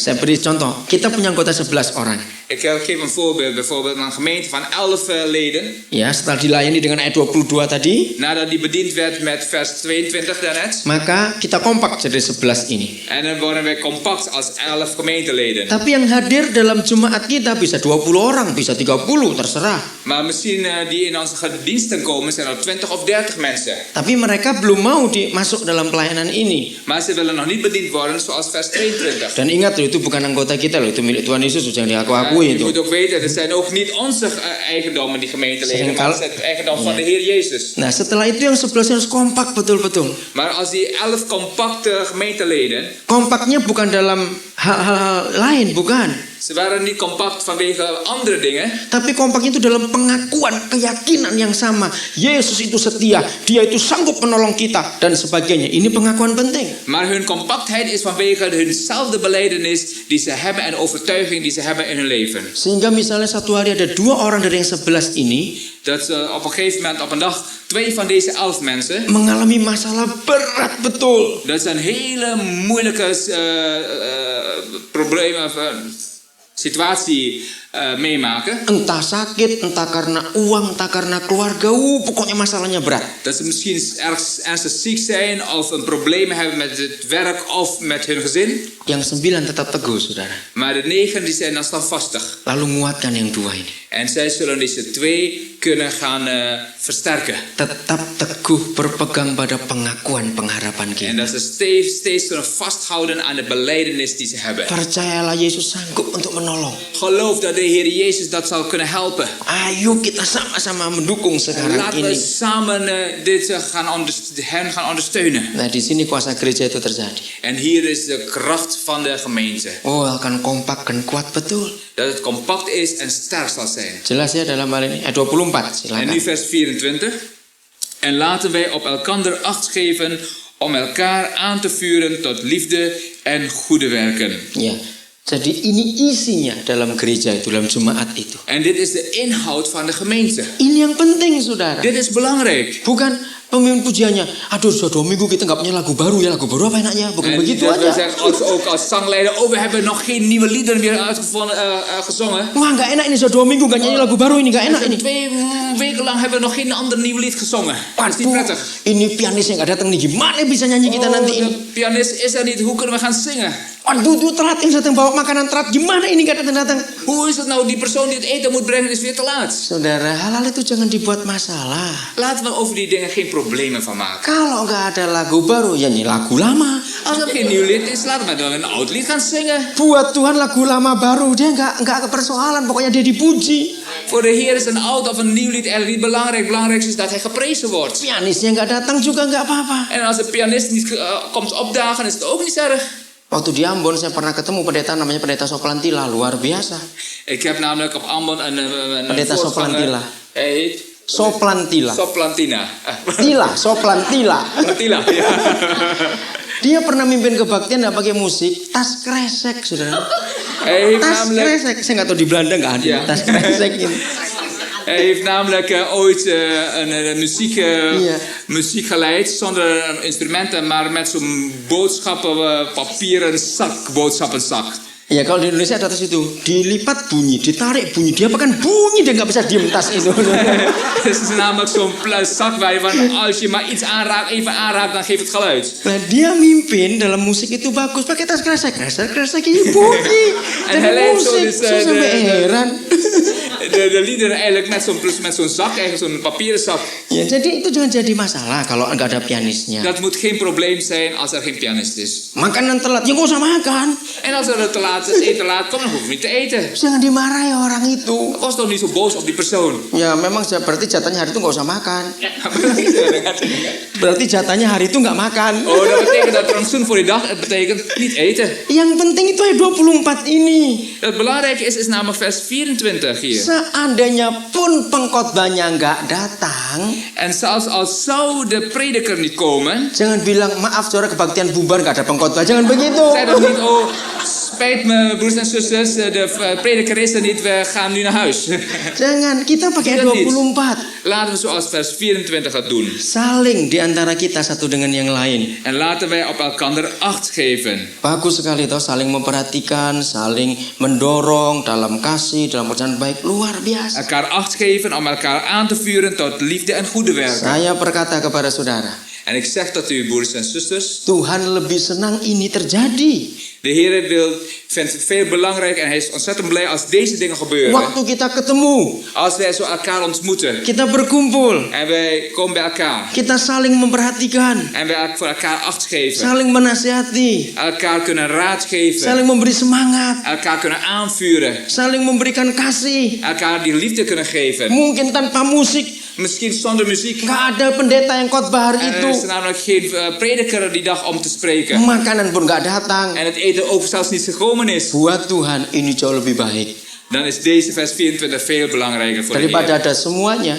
Saya beri contoh, kita punya anggota 11 orang. Ik geef een voorbeeld, bijvoorbeeld een gemeente van 11 leden. Ya, setelah dilayani dengan ayat 22 tadi, Nadat die bediend werd met vers 22 daarnet. maka kita kompak jadi 11 ini. En dan worden wij compact als 11 gemeenteleden. Tapi yang hadir dalam Jumaat kita bisa 20 orang, bisa 30, terserah. Maar misschien die in onze diensten komen zijn er 20 of 30 mensen. Tapi mereka belum mau masuk dalam pelayanan ini. Maar ze willen nog niet bediend worden zoals vers 22. Dan ingat loh, itu bukan anggota kita loh, itu milik Tuhan Yesus, jangan diaku-akui Je itu. moet ook weten, het zijn ook niet onze eigendommen, die gemeenteleden, maar het zijn het eigendom van de Heer Jezus. Nah, setelah itu yang 11 harus kompak betul-betul. Maar als die 11 compacte gemeenteleden, Kompaknya bukan dalam hal-hal lain, bukan. ze waren niet compact vanwege andere dingen, Tapi kompaknya itu dalam pengakuan, keyakinan yang sama. Yesus itu setia, dia itu sanggup menolong kita, dan sebagainya. Ini pengakuan penting. maar hun compactheid is vanwege hunzelfde belijdenis die ze hebben en overtuiging die ze hebben in hun leven. Sehingga misalnya satu hari ada 2 orang dari yang 11 ini Dat op een gegeven moment, op een dag, 2 van deze 11 mensen, mengalami masalah berat betul. dat zijn hele moeilijke problemen of situatie meemaken. Entah sakit, entah karena uang, entah karena keluarga. Pokoknya masalahnya berat. Dat ze misschien ernstig ziek zijn of een probleem hebben met het werk of met hun gezin. Yang 9 tetap teguh, saudara. Maar de 9 die zijn dan standvastig. Lalu nguatkan yang 2 ini. En zij zullen deze 2 kunnen gaan versterken. Tetap teguh berpegang pada pengakuan pengharapan En kita. dat ze steeds zullen vasthouden aan de belijdenis die ze hebben. Percayalah Yesus sanggup untuk menolong. Geloof dat de Heer Jezus dat zal kunnen helpen. Ayo kita sama-sama mendukung En sekarang laten we ini. samen dit hen gaan ondersteunen. Nah, di sini kuasa gereja itu terjadi. En hier is de kracht van de gemeente. Oh, akan kompak dan kuat betul. Dat het compact is en sterk zal zijn. Jelas ya dalam hal ini. Ayat 24, En nu silakan. vers 24. En laten wij op elkander acht geven om elkaar aan te vuren tot liefde en goede werken. Ya. Jadi ini isinya dalam gereja itu, dalam Jumaat itu. En dit is de inhoud van de gemeente. Ini yang penting, saudara. Dit is belangrijk. Bukan pemimpin pujiannya. Aduh, sudah 2 minggu kita nggak punya lagu baru ya. Lagu baru apa enaknya? Bukan En begitu dat we aja. zeggen ook als zangleider, we hebben nog geen nieuwe liederen meer uitgevonden, gezongen. Wah, nggak enak ini. Sudah 2 minggu nggak nyanyi lagu baru ini. Nggak enak ini. 2 weken lang hebben we nog geen ander nieuw lied gezongen. Dat is niet Waduh, prettig. ini pianisnya nggak datang nih. Gimana bisa nyanyi kita nanti ini? De pianist is er niet, hoe kunnen we gaan zingen? Waduh, tuh telat ini datang bawa makanan telat. Gimana ini nggak datang-datang? Hoe is het nou, die persoon die het eten moet brengen is weer te laat. Saudara, hal-hal itu jangan dibuat masalah. Laten we over die dingen geen problemen van maken. Kalau nggak ada lagu baru, ya nyanyi lagu lama. Als er geen nieuw lied is, laten we dan een oud lied gaan zingen. Buat Tuhan lagu lama baru, dia nggak persoalan. Pokoknya dia dipuji. Voor de Heer is een oud of een nieuw lied eigenlijk niet belangrijk. Belangrijk is dat hij geprezen wordt. Pianisnya nggak datang juga nggak apa-apa. En als de pianist niet komt opdagen, is het ook niet erg. Waktu di Ambon saya pernah ketemu pendeta namanya pendeta Soplantila, luar biasa. Ik heb namelijk op Ambon een Pendeta Soplantila. Hij heet Soplantila. Soplantina. Soplantila. Plantila, ja. Dia pernah mimpin kebaktian nggak pakai musik, tas kresek, saudara. Hij heeft Tas namelijk, kresek, saya nggak tahu di Belanda nggak ada Ja. tas kresek ini. hij heeft namelijk ooit een Ja. muziek geleid zonder instrumenten, maar met zo'n papieren zak, boodschappenzak. Ya kalau di Indonesia ada tas itu, dilipat bunyi, ditarik bunyi, dia bahkan bunyi dia nggak bisa diem tas itu. Het is namelijk zo'n zak waar je van, als je maar iets aanraakt, even aanraakt, dan geeft het geluid. Nah dia mimpin dalam musik itu bagus, pakai tas kresek, kresek ini bunyi. En hij Dari leidt zo musik, dus saya sampai heran. de liederen eigenlijk met zo'n zak, eigenlijk zo'n papieren zak. Ya jadi itu jangan jadi masalah kalau nggak ada pianisnya. Dat moet geen probleem zijn als er geen pianist is. Makanan telat, ya nggak usah makan. En als er het eten laat komt, dan hoef je niet te eten. Jangan dimarahi orang itu. Was toch niet zo boos op die persoon? Ya memang berarti jatahnya hari itu nggak usah makan. Ja, Berarti jatahnya hari itu nggak makan. oh, dat betekent dat rantsoen voor die dag, het betekent niet eten. Yang penting itu ayat 24 ini. Het belangrijke is namelijk vers 24 hier. Seandainya pun pengkhotbahnya nggak datang, En zelfs al zou de prediker niet komen, jangan bilang maaf saudara kebaktian bubar nggak ada pengkhotbah. Jangan begitu. zei dan niet, oh, spijt me, broers en zusters, de prediker is er niet, we gaan nu naar huis. Jangan, kita pakai Tidak, ayat 24. Laten we zoals vers 24 dat doen. Saling di antara kita satu dengan yang lain. En laten wij op elkaar acht geven. Bagus sekali toh, saling memperhatikan, saling mendorong dalam kasih, dalam perjalanan baik, luar biasa. Elkaar acht geven om elkaar aan te vuren tot liefde en goede werken. Saya berkata kepada saudara, En ik zeg dat u, broers en zusters, Tuhan lebih senang ini terjadi. de Heer vindt het veel belangrijk en hij is ontzettend blij als deze dingen gebeuren. Waktu kita ketemu, Als wij zo elkaar ontmoeten kita berkumpul, en wij komen bij elkaar kita saling memperhatikan, en wij voor elkaar acht geven, saling menasihati, elkaar kunnen raad geven, saling memberi semangat, elkaar kunnen aanvuren, saling memberikan kasih. elkaar die liefde kunnen geven. Mungkin tanpa musik, Misschien zonder muziek. nggak ada pendeta yang khotbah hari En er itu. is namelijk geen prediker die dag om te spreken. Makanan pun nggak datang. En het eten ook zelfs niet gekomen is. Buat Tuhan ini jauh lebih baik Dan is deze vers 24 veel belangrijker voor de daripada Heer. ada semuanya,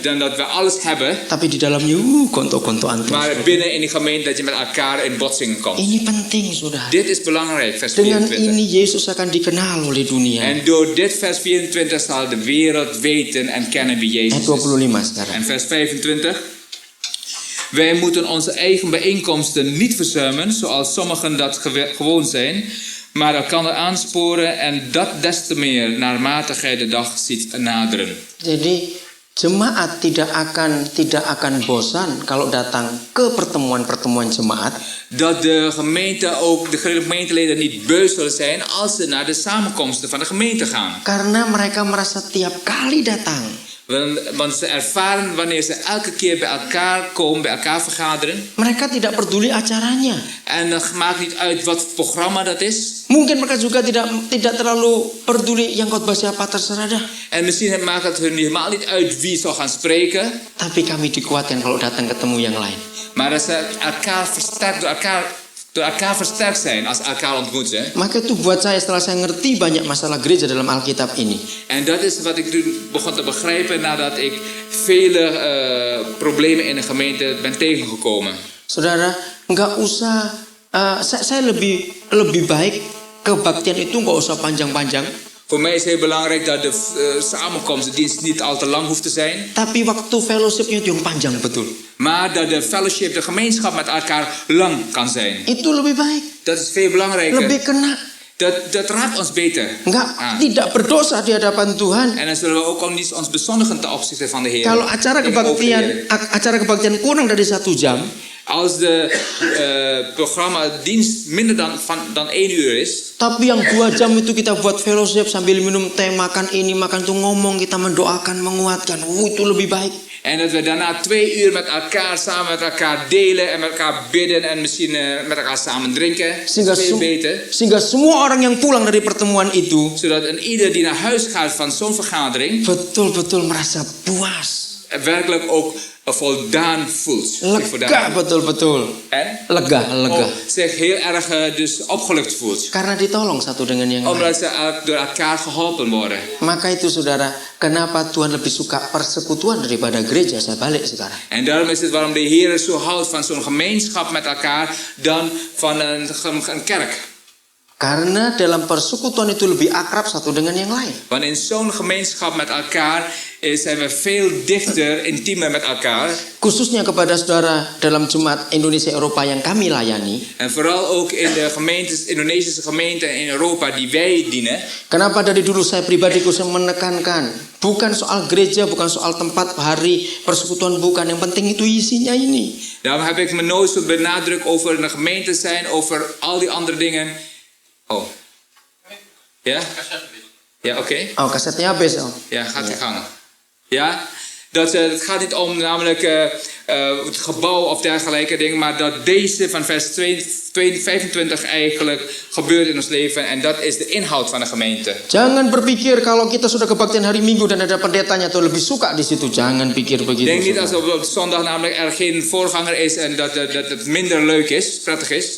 Dan dat we alles hebben, tapi di dalamnya konto-kontoan terus. maar binnen in die gemeente dat je met elkaar in botsing komt. Ini penting, saudara. Dit is belangrijk, vers Dengan 24. ini Yesus akan dikenal oleh dunia. En door dit vers 24 zal de wereld weten en kennen wie Ayat Jezus is. 25 sekarang. En vers 25. Wij moeten onze eigen bijeenkomsten niet verzuimen, zoals sommigen dat gewoon zijn, maar elkaar aansporen en dat des te meer naarmate gij de dag ziet naderen. Jadi jemaat tidak akan bosan kalau datang ke pertemuan-pertemuan jemaat. Dat de gemeente ook, de gemeenteleden niet beu zullen zijn als ze naar de samenkomsten van de gemeente gaan. Karena mereka merasa tiap kali datang Want ze ervaren wanneer ze elke keer bij elkaar komen, bij elkaar vergaderen. mereka tidak peduli acaranya. En het maakt niet uit wat voor programma dat is. Mungkin mereka juga tidak terlalu peduli yang khotbah siapa, terserah dah. En misschien maakt het hun helemaal niet uit wie zal gaan spreken. Tapi kami dikuatkan kalau datang ketemu yang lain. Maar dat ze elkaar versterkt, door elkaar versterkt zijn als elkaar ontmoeten. Maka itu buat saya, setelah saya ngerti banyak masalah gereja dalam Alkitab ini, En dat is wat ik toen begon te begrijpen nadat ik vele problemen in de gemeente ben tegengekomen. saudara, nggak usah. Saya lebih baik kebaktian itu nggak usah panjang-panjang. Voor mij is heel belangrijk dat de samenkomst, de dienst niet al te lang hoeft te zijn. Tapi waktu fellowshipnya itu yang panjang betul. Maar dat de fellowship, de gemeenschap met elkaar lang kan zijn. Itu lebih baik, Dat is veel belangrijker. lebih kena. Dat raakt ons beter. Tidak berdosa di hadapan Tuhan. En dan zullen we ook niet ons bezondigen ten opzichte van de Heer. Kalau acara kebaktian kurang dari 1 jam, Als de programma dienst minder dan 1 uur is. tapi yang 2 jam itu kita buat fellowship sambil minum teh, makan ini, makan itu, ngomong, kita mendoakan, menguatkan. Itu lebih baik. En dat we daarna 2 uur met elkaar samen met elkaar delen en met elkaar bidden en misschien met elkaar samen drinken. Veel beter. Sehingga semua orang yang pulang dari pertemuan itu, Zodat een ieder die naar huis gaat van zo'n vergadering betul-betul merasa puas, werkelijk ook voldaan voelt. lega, betul-betul. En Lega. ook zich heel erg dus opgelucht voelt. Karena ditolong satu dengan yang lain. Omdat ze door elkaar geholpen worden. Maka itu saudara, kenapa Tuhan lebih suka persekutuan daripada gereja? Saya balik sekarang. En daarom is het waarom de Heer zo houdt van zo'n gemeenschap met elkaar dan van een kerk. Karena dalam persekutuan itu lebih akrab satu dengan yang lain. Want in zo'n gemeenschap met elkaar zijn we veel dichter, intiemer met elkaar. Khususnya kepada saudara dalam Jemaat Indonesia Eropa yang kami layani. En vooral ook in de gemeentes, Indonesische gemeenten in Europa die wij dienen. Kenapa dari dulu saya pribadi saya menekankan, bukan soal gereja, bukan soal tempat hari persekutuan, bukan. Yang penting itu isinya ini. Daarom heb ik me nooit zo benadrukt over een gemeente zijn, over al die andere dingen. Oh. Ja? Ja, oké. Oh, kasetnya habis. Oh. Ja, gaat je gang. Ja? Het gaat niet om namelijk het gebouw of dergelijke dingen, maar dat deze van vers 25 eigenlijk gebeurt in ons leven. En dat is de inhoud van de gemeente. Jangan berpikir kalau kita sudah kebaktian hari Minggu dan ada pendetanya tuh lebih suka di situ. Jangan pikir begitu. Denk niet als op zondag namelijk er geen voorganger is en dat het minder leuk is, prettig is.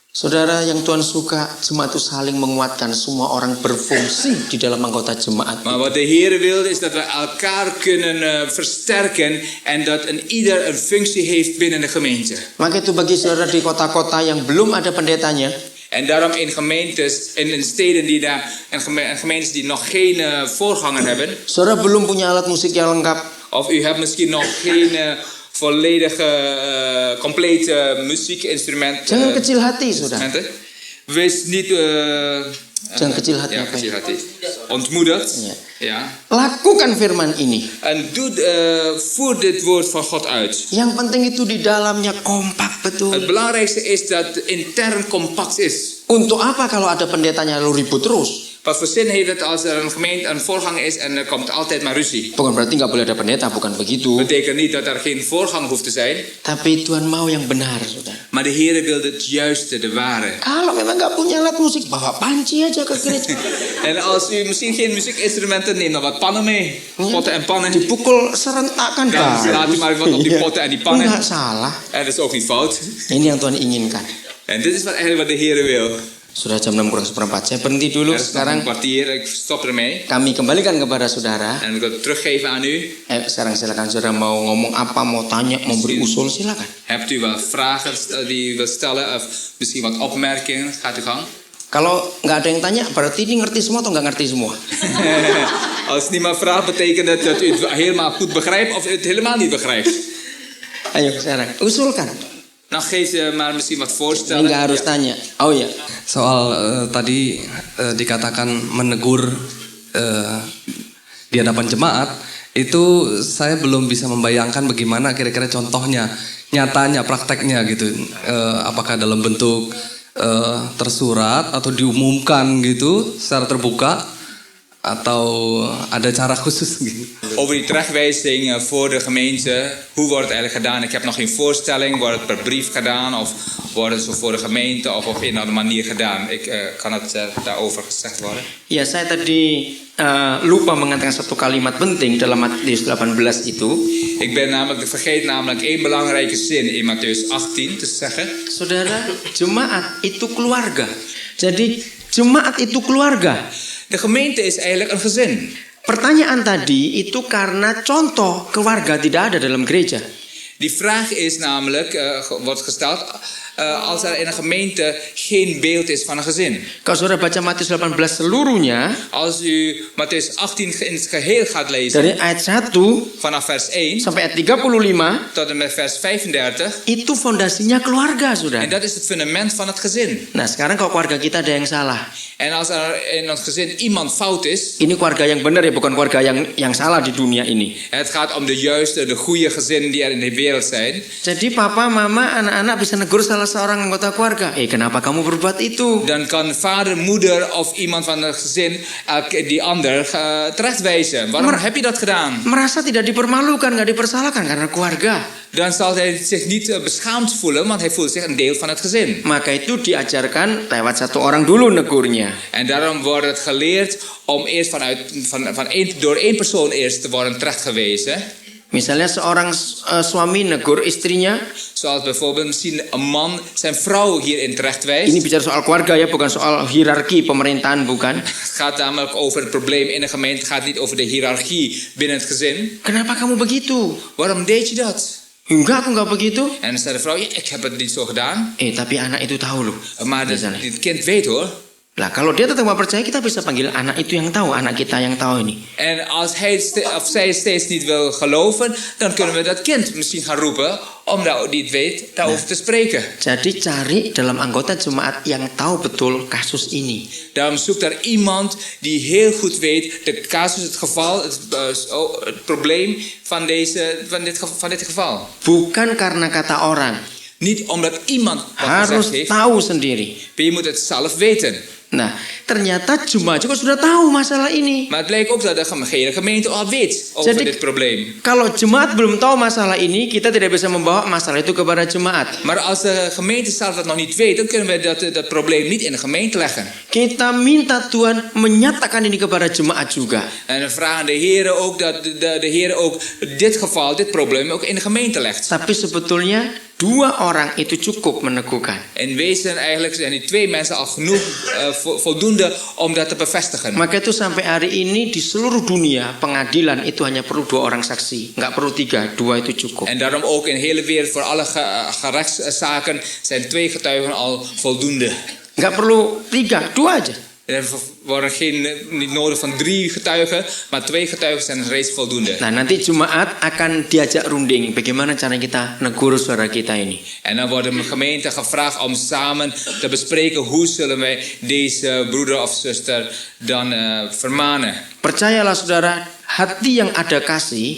Saudara, yang Tuhan suka, jemaat itu saling menguatkan, semua orang berfungsi di dalam anggota jemaat. Maar wat de Heer wil is dat we elkaar kunnen versterken en dat ieder een functie heeft binnen de gemeente. Maka itu bagi saudara di kota-kota yang belum ada pendetanya, En daarom in gemeentes, in steden die daar, en gemeentes die nog geen voorganger hebben, Saudara belum punya alat musik yang lengkap, of u hebt misschien nog geen volledige, complete muziekinstrument. jangan kecil hati, saudara. instrumenten. Wees niet Jangan kecil hati, ja, apa kecil ya? hati. Ontmoedigd. Ja. Ja. Lakukan firman ini. En voer dit woord van God uit. Yang penting itu di dalamnya kompak betul. Het belangrijkste is dat het intern compact is. Untuk apa kalau ada pendetanya lalu ribut terus? Wat voor zin heeft het als er een gemeente een voorganger is en er komt altijd maar ruzie? Bukan berarti nggak boleh ada pendeta, bukan begitu. Betekent niet dat er geen voorganger hoeft te zijn. Tapi Tuhan mau yang benar, saudara. Maar de Heer wil het juiste, de ware. Kalau memang nggak punya alat musik, bawa panci aja ke gereja. En als u misschien geen muziekinstrumenten neemt, dan wat pannen mee. Potten en pannen. Dipukul serentak kan Dan slaat u maar wat op die Iya. potten en die pannen. Nggak salah. En dat is ook niet fout. Ini yang Tuhan inginkan. En dit is eigenlijk wat de Heer wil. Sudah jam 6 kurang seperempat. Saya berhenti dulu. Er is nog Sekarang een kwartier, ik stop ermee. kami kembalikan kepada saudara. En ik wil het teruggeven aan u. Sekarang silakan saudara mau ngomong apa, mau tanya, mau beri usul, silakan. Hebt u wel vragen die u wilt stellen of misschien wat opmerkingen? Gaat u gang. Kalau nggak ada yang tanya, berarti ini ngerti semua atau nggak ngerti semua? Als niemand vraagt, betekent het dat u het helemaal goed begrijpt of u het helemaal niet begrijpt. Ayo sekarang, usulkan. Nou, geef je maar misschien wat Ini voorstellen. nggak harus tanya. Oh ya, Soal tadi dikatakan menegur di hadapan jemaat, itu saya belum bisa membayangkan bagaimana kira-kira contohnya, nyatanya, prakteknya gitu. Apakah dalam bentuk tersurat atau diumumkan gitu secara terbuka, atau ada cara khusus gitu. Over die terechtwijzing voor de gemeente. Hoe wordt het eigenlijk gedaan? Ik heb nog geen voorstelling. Wordt het per brief gedaan? Of wordt het zo voor de gemeente? Of op een andere manier gedaan? Kan het daarover gezegd worden? ya saya tadi lupa mengatakan satu kalimat penting dalam Matius 18 itu. Ik ben namelijk vergeet namelijk één belangrijke zin in Mattheus 18 te zeggen. Saudara, jemaat itu keluarga. Jadi jemaat itu keluarga. De gemeente is eigenlijk een gezin. Pertanyaan tadi itu karena contoh keluarga tidak ada dalam gereja. Die vraag is namelijk, wordt gesteld, als er in een gemeente geen beeld is van een gezin. Kalau saudara baca Matius 18 seluruhnya, Als u Mattheus 18 in het geheel gaat lezen, dari ayat 1 vanaf vers 1 sampai ayat 35, tot en met vers 35, itu fondasinya keluarga, en saudara. dat is het fundament van het gezin. Nah, sekarang kalau keluarga kita ada yang salah. En als er in het gezin iemand fout is, Ini keluarga yang benar ya, bukan keluarga yang salah di dunia ini. het gaat om de juiste, de goede gezinnen die er in de wereld zijn. Jadi papa, mama, anak-anak bisa negur salah seorang anggota keluarga. Kenapa kamu berbuat itu? Dan kan vader, moeder of iemand van het gezin die ander terechtwijzen. Waarom heb je dat gedaan? Merasa tidak dipermalukan, nggak dipersalahkan karena keluarga. Dan zal hij zich niet beschaamd voelen, want hij voelt zich een deel van het gezin. Maka itu diajarkan lewat satu orang dulu negurnya. En daarom wordt het geleerd om eerst door één persoon eerst te worden terechtgewezen. Misalnya seorang suami negur istrinya. Zoals bijvoorbeeld misschien een man zijn vrouw hierin Ini terechtwijst. bicara soal keluarga ya, bukan soal hierarki pemerintahan, bukan. Het gaat namelijk over het probleem in de gemeente. Het gaat niet over de hiërarchie binnen het gezin. Kenapa kamu begitu? Waarom deed je dat? Enggak, aku nggak begitu. En dan zei de vrouw, ja, ik heb het niet zo gedaan. Tapi anak itu tahu loh. Maar Misalnya. dit kind weet hoor. Lah kalau dia tetap nggak percaya, kita bisa panggil anak itu yang tahu, anak kita yang tahu ini. En als hij of zij steeds niet wil geloven, dan kunnen we dat kind misschien gaan roepen, omdat die het weet, daarover te spreken. Jadi cari dalam anggota jemaat yang tahu betul kasus ini. Daarom zoekt daar iemand die heel goed weet de casus, het geval, het probleem van dit geval. Bukan karena kata orang. Niet omdat iemand wat Harus gezegd heeft, tahu sendiri. maar je moet het zelf weten. Nah, ternyata jemaat juga sudah tahu masalah ini. Maar het blijkt ook dat de hele gemeente al weet over Jadi, dit probleem. Kalau jemaat belum tahu masalah ini, kita tidak bisa membawa masalah itu kepada jemaat. Maar als de gemeente zelf dat nog niet weet, dan kunnen we dat probleem niet in de gemeente leggen. Kita minta Tuhan menyatakan ini kepada jemaat juga. En we vragen de Heer ook dat de Heer ook dit geval, dit probleem ook in de gemeente legt. Tapi sebetulnya 2 orang itu cukup meneguhkan. In wezen eigenlijk zijn die 2 mensen al genoeg voldoende om dat te bevestigen. Maka itu sampai hari ini di seluruh dunia pengadilan itu hanya perlu 2 orang saksi, nggak perlu 3, 2 itu cukup. En daarom ook in de hele wereld voor alle gerechtszaken zijn 2 getuigen al voldoende. Nggak perlu 3, 2 aja. Er worden niet nodig van 3 getuigen, maar 2 getuigen zijn reeds voldoende. Nah, nanti Jumat akan diajak runding. Bagaimana cara kita negur saudara kita ini. En dan wordt de gemeente gevraagd om samen te bespreken hoe zullen wij deze broeder of zuster dan vermanen. Percayalah saudara, hati yang ada kasih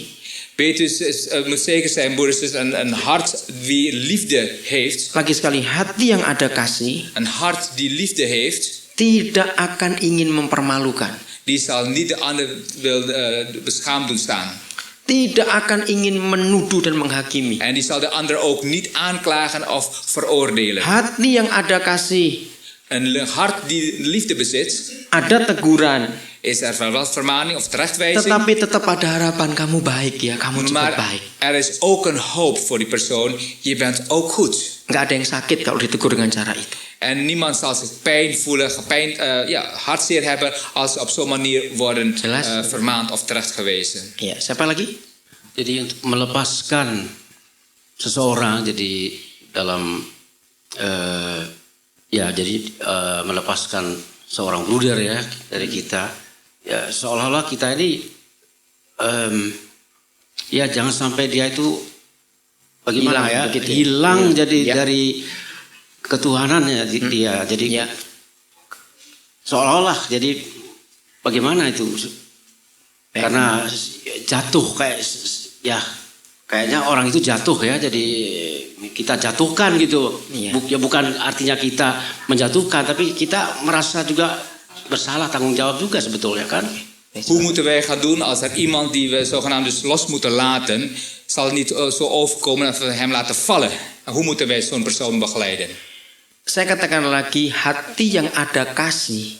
Petrus moet zeker zijn, broeders, dus een hart die liefde heeft. lagi sekali, hati yang ada kasih Een hart die liefde heeft, tidak akan ingin mempermalukan. die zal niet de ander beschaamd doen staan. Tidak akan ingin menuduh dan menghakimi. En die zal de ander ook niet aanklagen of veroordelen. Hati yang ada kasih, Een hart die liefde bezit, ada teguran, is er wel vermaning of terechtwijzing. tetapi tetap ada harapan, kamu baik ya, kamu cukup Maar baik. er is ook een hoop voor die persoon. Je bent ook goed. Nggak ada yang sakit kalau ditegur dengan cara itu. En niemand zal zich pijn voelen, hartzeer hebben als ze op zo'n manier worden Jelas. vermaand of terechtgewezen. Ya, siapa lagi? Jadi untuk melepaskan seseorang jadi dalam melepaskan seorang bruder ya dari kita, ya seolah-olah kita ini ya jangan sampai dia itu bagaimana Hilang, ya begitu ya. hilang Ya. jadi Ya. dari ketuhanannya dia, jadi Ya. seolah-olah jadi bagaimana itu karena jatuh kayaknya orang itu jatuh ya, jadi kita jatuhkan gitu. Iya. Bukan artinya kita menjatuhkan, tapi kita merasa juga bersalah, tanggung jawab juga sebetulnya kan. Hoe moeten wij gaan doen als er iemand die we zogenaamd dus los moeten laten, zal het niet zo overkomen dat we hem laten vallen. En hoe moeten wij zo'n persoon begeleiden? Saya katakan lagi, hati yang ada kasih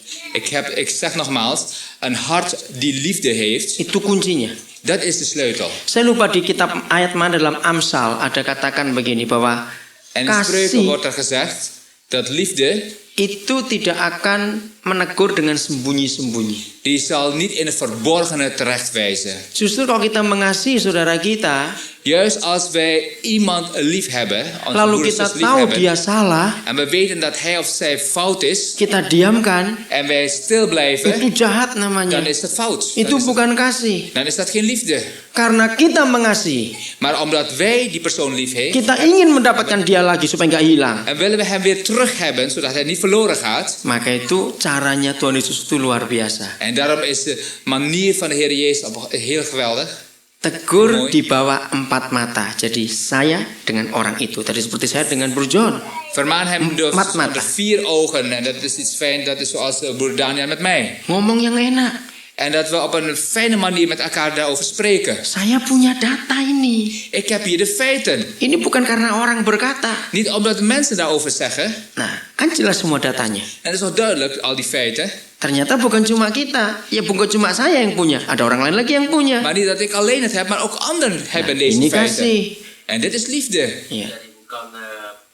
Ik zeg nogmaals, een hart die liefde heeft, itu kuncinya. dat is de sleutel. Saya lupa di kitab ayat mana dalam Amsal ada katakan begini bahwa En in spreuken kasih wordt er gezegd dat liefde, itu tidak akan menegur dengan sembunyi-sembunyi. die zal niet in het verborgene terechtwijzen. Justru kalau kita mengasihi saudara kita, Juist als wij iemand lief hebben, onze lalu broeders kita lief tahu hebben, dia salah, en we weten dat hij of zij fout is, kita diamkan, en wij stil itu blijven, jahat dan namanya. is het fout. Itu bukan kasih. Dan is dat geen liefde. Karena kita mengasihi, Maar omdat wij die persoon lief heeft, kita ingin mendapatkan dia lagi supaya nggak hilang. en willen we hem weer terug hebben, zodat hij niet verloren gaat. Maka itu caranya Tuhan Yesus itu luar biasa. En daarom is de manier van de Heer Jezus heel geweldig. Tegur Mooi. di bawah 4 mata. Jadi saya dengan orang itu. Tadi seperti saya dengan Bro John. Vermaan hem dus Mat van mata. de 4 ogen. En dat is iets fijn, dat is zoals broeder Daniel met mij. Ngomong yang enak. En dat we op een fijne manier met elkaar daarover spreken. Saya punya data ini. Ik heb hier de feiten. Ini bukan karena orang berkata. Niet omdat de mensen daarover zeggen. Nah, kan jelas semua datanya. En dat is wel duidelijk, al die feiten. Ternyata bukan cuma kita. Ya bukan cuma saya yang punya. Ada orang lain lagi yang punya. Maar niet dat ik alleen het heb, maar ook anderen hebben deze Ini feiten. kasih. En dit is liefde. Ya. Jadi bukan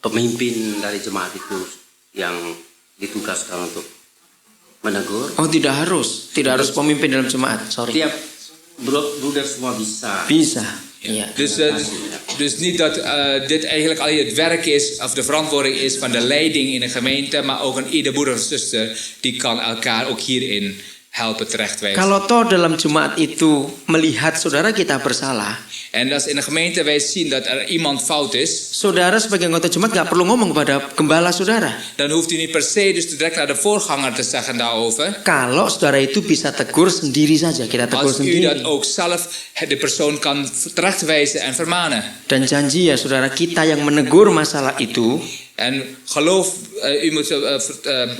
pemimpin dari jemaat itu yang ditugaskan untuk menegur. Oh, tidak harus. Tidak harus pemimpin dalam jemaat. Sorry. Tiap bruder semua bisa. Bisa. Iya. Dus niet dat dit eigenlijk alleen het werk is of de verantwoording is van de leiding in een gemeente, maar ook een ieder broeder of zuster die kan elkaar ook hierin helpen terechtwijzen. Kalau toh dalam jemaat itu melihat saudara kita bersalah, En als in de gemeente wij zien dat er iemand fout is, saudara sebagai anggota jemaat nggak perlu ngomong kepada gembala saudara. dan hoeft u niet per se dus direct naar de voorganger te zeggen daarover. Kalau saudara itu bisa tegur sendiri saja, kita tegur Als u dat sendiri. ook zelf de persoon kan terechtwijzen en vermanen. Dan janji ya saudara, kita yang menegur masalah itu En geloof, u moet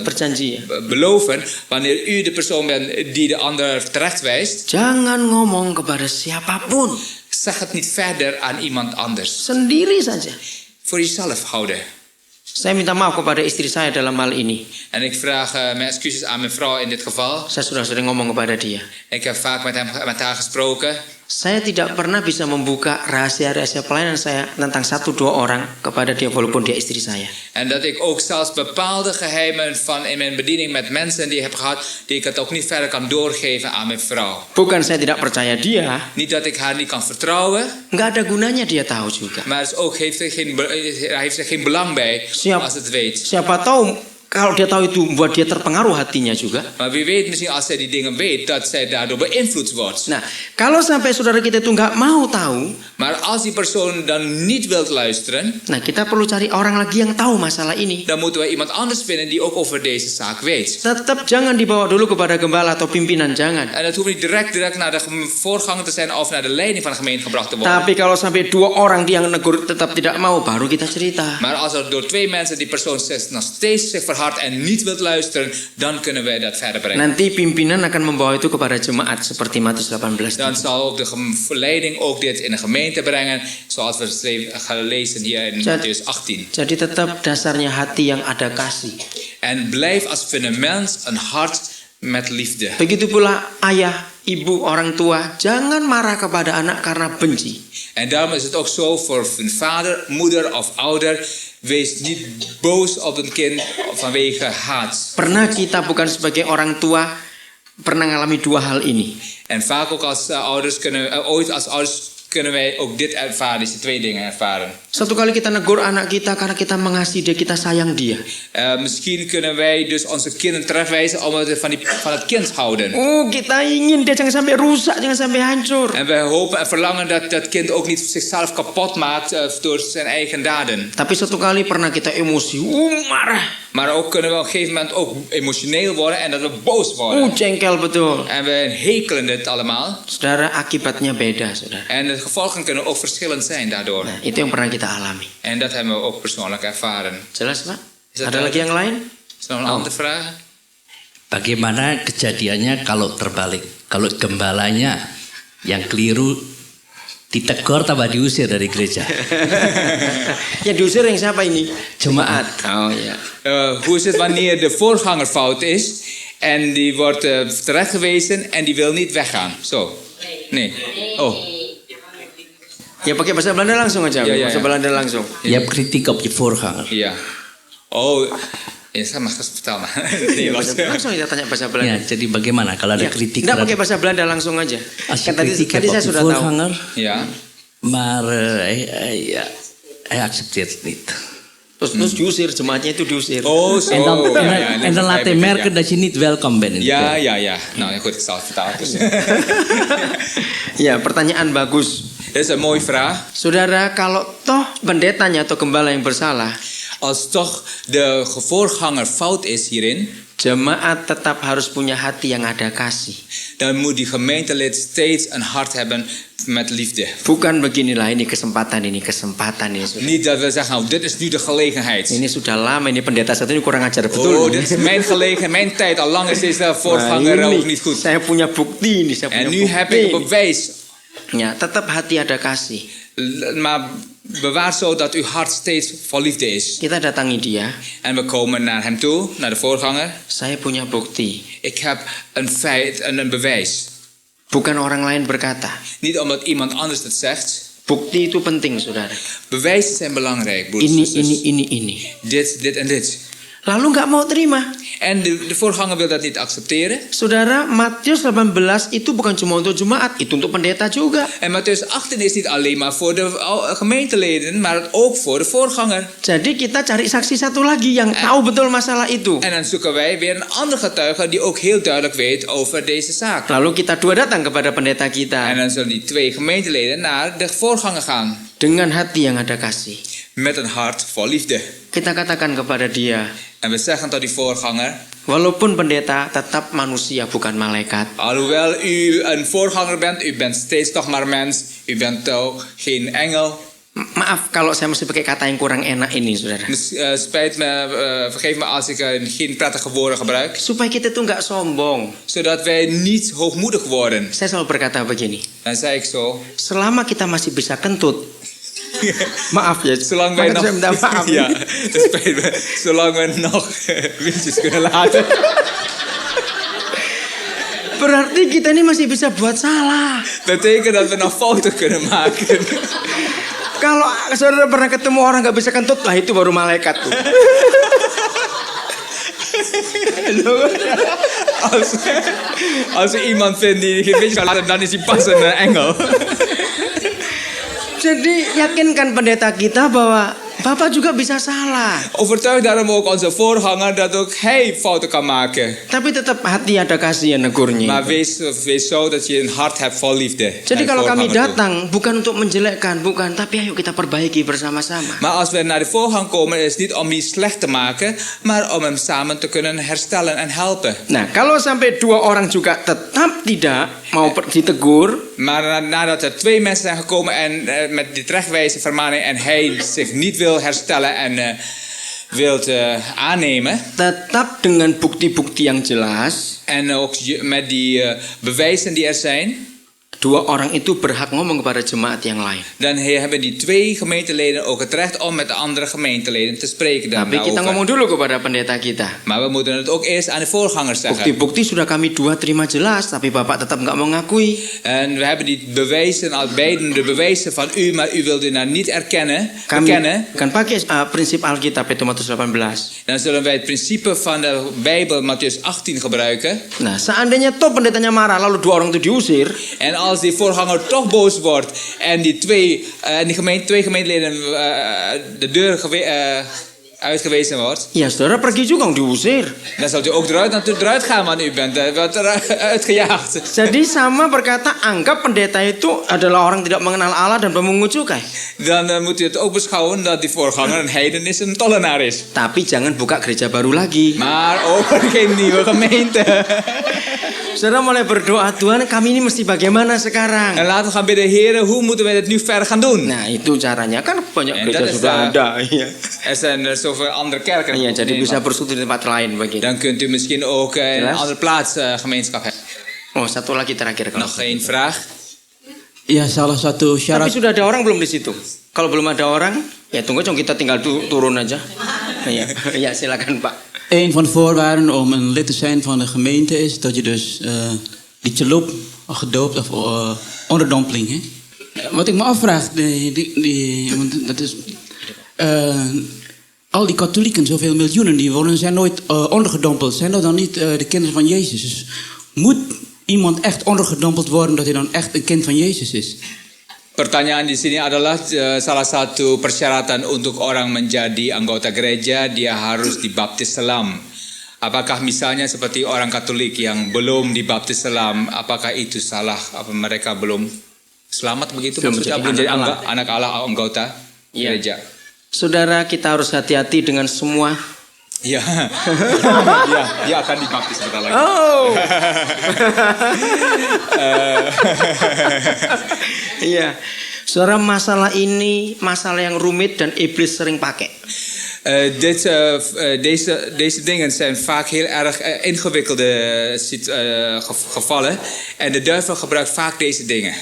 berjanji ya. beloven, wanneer u de persoon bent die de ander terechtwijst, Jangan ngomong kepada siapapun, zeg het niet verder aan iemand anders. sendiri saja. Voor jezelf houden. Saya minta maaf kepada istri saya dalam hal ini. En ik vraag mijn excuses aan mijn vrouw in dit geval. Saya sudah sering ngomong kepada dia. Ik heb vaak met haar gesproken. Saya tidak pernah bisa membuka rahasia-rahasia pelayanan saya tentang 1-2 orang kepada dia walaupun dia istri saya. En dat ik ook zelfs bepaalde geheimen van in mijn bediening met mensen die ik heb gehad, die ik het ook niet verder kan doorgeven aan mijn vrouw. Bukan saya tidak percaya dia, Niet dat ik haar niet kan vertrouwen, nggak ada gunanya dia tahu juga. maar het is ook, hij heeft er geen belang bij Siap. als het weet. Siapa tahu kalau dia tahu itu membuat dia terpengaruh hatinya juga. Maar wie weet misschien als zij die dingen weet, dat zij daardoor beïnvloed wordt. Nah, kalau sampai saudara kita itu nggak mau tahu, Maar als die persoon dan niet wilt luisteren, nah kita perlu cari orang lagi yang tahu masalah ini. dan moeten we iemand anders vinden die ook over deze zaak weet. Tetap jangan dibawa dulu kepada gembala atau pimpinan, jangan. En het hoeft niet direct naar de voorganger te zijn of naar de leiding van de gemeente gebracht te worden. Tapi kalau sampai 2 orang dia yang negur tetap tidak mau, baru kita cerita. Maar als er door 2 mensen die persoon nog steeds zich verhardt en niet wilt luisteren, dan kunnen wij dat verder brengen. Nanti pimpinan akan membawa itu kepada jemaat seperti Matius 18. Dan zal ook de leiding ook dit in de gemeente brengen, zoals we gaan lezen hier in Mattheus 18. Jadi tetap dasarnya hati yang ada kasih. En blijf als fundament een hart met liefde. Begitu pula ayah, ibu, orang tua, jangan marah kepada anak karena benci. En daarom is het ook zo voor een vader, moeder of ouder. Wees niet boos op een kind vanwege haat. Pernah kita bukan sebagai orang tua pernah ngalami 2 hal ini. En vaak ook als ouders kunnen wij ook dit ervaren, deze 2 dingen ervaren. Satu kali kita negur anak kita karena kita mengasihi dia, kita sayang dia. Misschien kunnen wij dus onze kinderen terechtwijzen omdat we van het kind houden. Oh, kita ingin dia jangan sampai rusak, jangan sampai hancur. En wij hopen en verlangen dat dat kind ook niet zichzelf kapot maakt door zijn eigen daden. Tapi satu kali pernah kita emosi, marah. Maar ook kunnen we op een gegeven moment ook emotioneel worden en dat we boos worden. Jengkel betul. En we hekelen dit allemaal. Saudara, akibatnya beda, saudara. En de gevolgen kunnen ook verschillend zijn daardoor. Nah, itu yang pernah kita alami. En dat hebben we ook persoonlijk ervaren. Jelas, Pak? Is dat Ada lagi yang lain? Is er nog een andere vraag? Bagaimana kejadiannya kalau terbalik? Kalau gembalanya yang keliru ditegur tambah diusir dari gereja. Yang diusir yang siapa ini? Jemaat. Oh iya. Hoe is het wanneer de voorganger fout is en die wordt terechtgewezen en die wil niet weggaan? Zo. Nee. Oh. Ya pakai bahasa Belanda langsung aja. Ya, ya, Bahasa ya. Belanda langsung. Je hebt kritiek op je voorganger. Ja. Oh. Ya, sama vertel maar. Nee, Langsung kita tanya bahasa Ya, Belanda. jadi bagaimana kalau ada Ya, kritik Nggak pakai terhadap bahasa Belanda langsung aja. als je Kan tadi kritiek hebt saya op je sudah tahu. voorganger, Ja. maar hij accepteert het niet. Terus diusir, jemaatnya itu diusir. Oh, zo. En dan, Ja, en dan laat hij merken dat je niet welkom bent in de Ja, kerk. ja, ja. Nou ja, goed, ik zal het vertalen. Dus. Ya, pertanyaan bagus. Dit is een mooie vraag. Saudara, kalau toh pendetanya atau gembala yang bersalah, Als toch de voorganger fout is hierin, jemaat tetap harus punya hati yang ada kasih. dan moet die gemeentelid steeds een hart hebben met liefde. Bukan beginilah ini kesempatan ini. Saudara. Niet dat we zeggen, nou, dit is nu de gelegenheid. Ini sudah lama, ini pendeta satu ini kurang ajar betul. Oh, dit is mijn gelegenheid, mijn tijd. Al lang is deze voorganger Nah, ook ini niet goed. saya punya bukti ini, saya punya En nu bukti. heb ik een bewijs. Ya, tetap hati ada kasih. Maar bewaar zo dat uw hart steeds vol liefde is. Kita datangi dia. En we komen naar hem toe, naar de voorganger. Saya punya bukti. Ik heb een feit en een bewijs. Bukan orang lain berkata. Niet omdat iemand anders het zegt. Bukti itu penting, saudara. Bewijzen zijn belangrijk, broers en Ini, zusters. ini. Dit en dit. Lalu nggak mau terima. En de voorganger wil dat niet accepteren. Saudara, Matius 18 itu bukan cuma untuk jemaat, itu untuk pendeta juga. En Mattheus 18 is niet alleen maar voor de gemeenteleden, maar ook voor de voorganger. Jadi kita cari saksi satu lagi yang tahu betul masalah itu. En dan zoeken wij weer een andere getuige die ook heel duidelijk weet over deze zaak. Lalu kita dua datang kepada pendeta En kita dan zullen die 2 gemeenteleden naar de voorganger gaan. dengan hati yang ada kasih. Met een hart vol liefde. Kita katakan kepada dia, En we zeggen tot die voorganger, walaupun pendeta tetap manusia bukan malaikat. alhoewel u een voorganger bent, u bent steeds nog maar mens. U bent toch geen engel. Maaf kalau saya mesti pakai kata yang kurang enak ini, saudara. Dus, spijt me, vergeef me als ik geen prettige woorden gebruik. Supaya kita tuh nggak sombong. Zodat wij niet hoogmoedig worden. Saya selalu berkata begini, Dan zei ik zo. selama kita masih bisa kentut, maaf ya, Zolang wij makanya nog, saya minta maaf. ja, dat spijt me. Zolang we nog windjes kunnen laten. Berarti kita ini masih bisa buat salah. Betekent dat we nog fouten kunnen maken. Kalau saudara pernah ketemu orang nggak bisa kentut, lah itu baru malaikat tuh. Als we iemand vindt die geen windjes kan laten, dan is hij pas een engel. Jadi yakinkan pendeta kita bahwa Bapak juga bisa salah. Overtuig daarom ook onze voorganger dat ook hij fouten kan maken. Tapi tetap hati ada kasih yang negurnya. Maar wees zo dat je een hart hebt vol liefde. Jadi naar de kalau kami voorganger toe. datang bukan untuk menjelekkan, bukan, tapi ayo kita perbaiki bersama-sama. Maar als we naar de voorgang komen, is het niet om die slecht te maken, maar om hem samen te kunnen herstellen en helpen. Nah, kalau sampai 2 orang juga tetap tidak mau ditegur, Maar nadat er 2 mensen zijn gekomen en met die terechtwijze vermaning en hij zich niet wil herstellen en wilt aannemen. tetap dengan bukti-bukti yang jelas, En ook met die bewijzen die er zijn. 2 orang itu berhak ngomong kepada jemaat yang lain. Dan hebben die 2 gemeenteleden ook het recht om met de andere gemeenteleden te spreken Tapi kita ngomong daarover. dulu kepada pendeta kita. Maar we moeten het ook eerst aan de voorgangers zeggen. Bukti-bukti sudah kami 2 terima jelas, tapi Bapak tetap nggak mau ngakui. En we hebben die bewijzen, al beiden de bewijzen van u, maar u wilt die nou niet bekennen. Kami kan pakai prinsip Alkitab itu Matius 18. Dan zullen wij het principe van de Bijbel Mattheus 18 gebruiken. Nah, seandainya toh pendetanya marah lalu 2 orang itu diusir, En als die voorganger toch boos wordt en die 2 gemeenteleden de deur uitgewezen wordt, ya saudara pergi juga diusir. dan zult u ook eruit gaan, want u bent eruit gejaagd. Jadi sama berkata, anggap pendeta itu adalah orang tidak mengenal Allah dan pemungut cukai. Dan moet u het ook beschouwen dat die voorganger een heiden is, een tollenaar is. Tapi jangan buka gereja baru lagi. Maar open geen nieuwe gemeente. Saudara mulai berdoa, Tuhan kami ini mesti bagaimana sekarang? En laten we gaan bidden, heren, hoe moeten wij dit nu verder gaan doen? Nah itu caranya, kan banyak En gereja dat is sudah ada. Iya. Er zijn er zoveel andere kerken. Iya, jadi Nee, bisa maar bersekutu di tempat lain begitu. dan kunt u misschien ook in een Jelas? andere plaats gemeenschap hebben. Oh, satu lagi terakhir kalau. Nog één vraag. Ya salah satu Tapi syarat sudah ada orang belum di situ? Kalau belum ada orang, ya tunggu dong kita tinggal turun aja. Iya, iya silakan Pak. Een van de voorwaarden om een lid te zijn van de gemeente is dat je dus die tjeloep gedoopt of onderdompeling. Hè? Wat ik me afvraag, want dat is, al die katholieken, zoveel miljoenen die wonen, zijn nooit ondergedompeld. Zijn dat dan niet de kinderen van Jezus? Dus moet iemand echt ondergedompeld worden dat hij dan echt een kind van Jezus is? Pertanyaan di sini adalah salah satu persyaratan untuk orang menjadi anggota gereja, dia harus dibaptis selam. Apakah misalnya seperti orang Katolik yang belum dibaptis selam, apakah itu salah? Apa mereka belum selamat begitu? Belum Maksudnya menjadi belum jadi anak anak Allah, anggota Iya. gereja. Saudara, kita harus hati-hati dengan semua. Ya, ya, dia akan dibaptis bentar lagi. Oh. Iya. Saudara, masalah ini masalah yang rumit dan iblis sering pakai. Deze dingen zijn vaak heel erg ingewikkelde gevallen. En de duivel gebruikt vaak deze dingen.